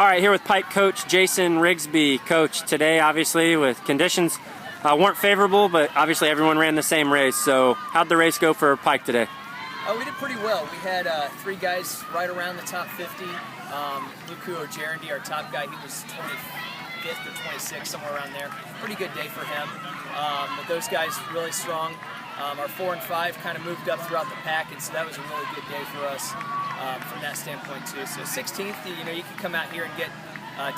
All right, here with Pike coach Jayson Rigsby. Coach, today obviously with conditions weren't favorable, but obviously everyone ran the same race. So how'd the race go for Pike today? We did pretty well. We had 3 guys right around the top 50. Yuku Ojerendi, our top guy, he was 25th or 26th, somewhere around there. Pretty good day for him. But those guys really strong. Our 4 and 5 kind of moved up throughout the pack, and so that was a really good day for us from that standpoint too. So 16th, you can come out here and get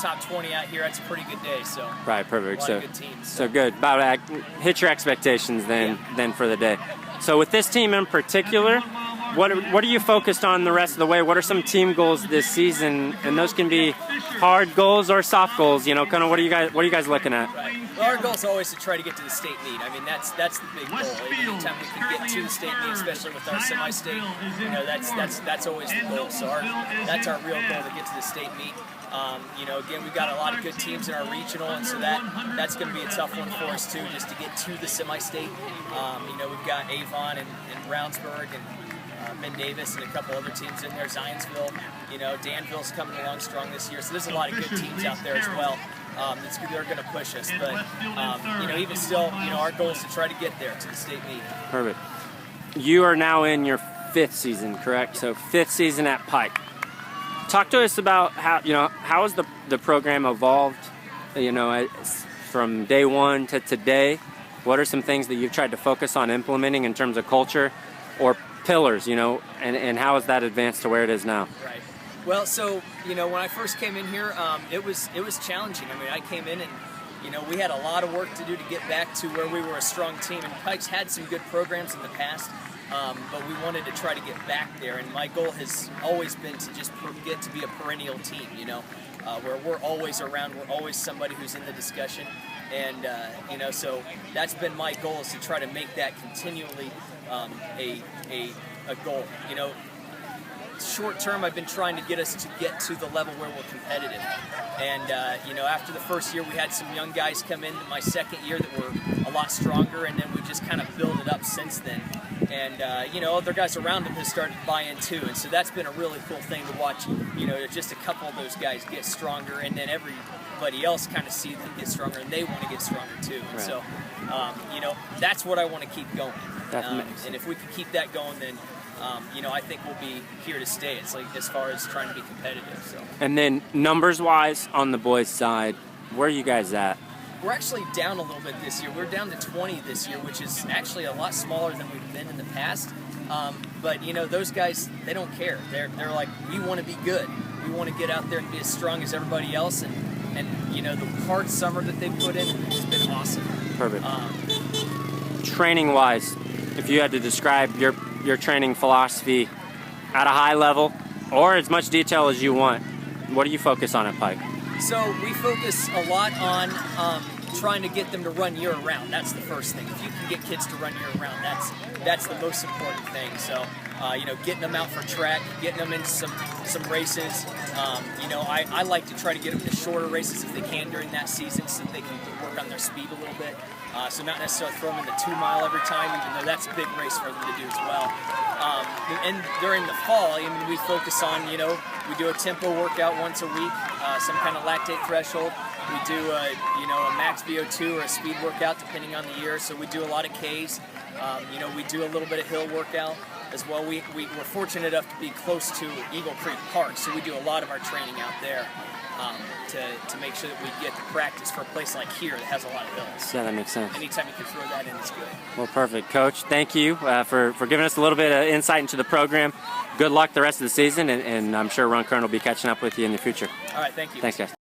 top 20 out here. That's a pretty good day. So right, perfect. A lot of good teams. So good. About hit your expectations then for the day. So with this team in particular, what are you focused on the rest of the way? What are some team goals this season? And those can be hard goals or soft goals. Kind of what are you guys looking at? Right. Well, our goal is always to try to get to the state meet. I mean, that's the big goal. Anytime we can get to the state meet, especially with our semi-state, that's always the goal. So that's our real goal, to get to the state meet. Again, we've got a lot of good teams in our regional, and so that's going to be a tough one for us too, just to get to the semi-state. We've got Avon and Brownsburg and Ben Davis and a couple other teams in there, Zionsville. Danville's coming along strong this year, so there's a lot of good teams out there as well. They're going to push us, but even still, our goal is to try to get there to the state meet. Perfect. You are now in your 5th season, correct? So 5th season at Pike. Talk to us about how has the program evolved, from day one to today. What are some things that you've tried to focus on implementing in terms of culture or pillars, and how has that advanced to where it is now? Right. Well, so, when I first came in here, it was challenging. I mean, I came in and, we had a lot of work to do to get back to where we were a strong team. And Pike's had some good programs in the past, but we wanted to try to get back there. And my goal has always been to just get to be a perennial team, where we're always around, we're always somebody who's in the discussion. And, so that's been my goal, is to try to make that continually a goal. Short term, I've been trying to get us to get to the level where we're competitive. And, after the first year, we had some young guys come in my second year that were a lot stronger, and then we just kind of built it up since then. And, other guys around them have started to buy in too. And so that's been a really cool thing to watch, just a couple of those guys get stronger, and then everybody else kind of see them get stronger, and they want to get stronger too. And right. So, that's what I want to keep going. And if we can keep that going, then I think we'll be here to stay. It's like as far as trying to be competitive. So. And then numbers-wise on the boys' side, where are you guys at? We're actually down a little bit this year. We're down to 20 this year, which is actually a lot smaller than we've been in the past. But those guys, they don't care. They're like, we want to be good. We want to get out there and be as strong as everybody else. And the hard summer that they put in has been awesome. Perfect. Training-wise, if you had to describe your training philosophy at a high level or as much detail as you want, what do you focus on at Pike? So we focus a lot on trying to get them to run year-round. That's the first thing. If you can get kids to run year-round, that's the most important thing. So, getting them out for track, getting them into some races. I like to try to get them to shorter races if they can during that season, so that they can work on their speed a little bit. So not necessarily throw them in the 2-mile every time, even though that's a big race for them to do as well. And during the fall, we focus on, we do a tempo workout once a week, some kind of lactate threshold. We do a max VO2 or a speed workout depending on the year. So we do a lot of Ks. We do a little bit of hill workout as well. We're fortunate enough to be close to Eagle Creek Park, so we do a lot of our training out there to make sure that we get the practice for a place like here that has a lot of hills. Yeah, that makes sense. Anytime you can throw that in, it's good. Well, perfect. Coach, thank you for giving us a little bit of insight into the program. Good luck the rest of the season, and I'm sure Ron Kern will be catching up with you in the future. All right, thank you. Thanks, guys.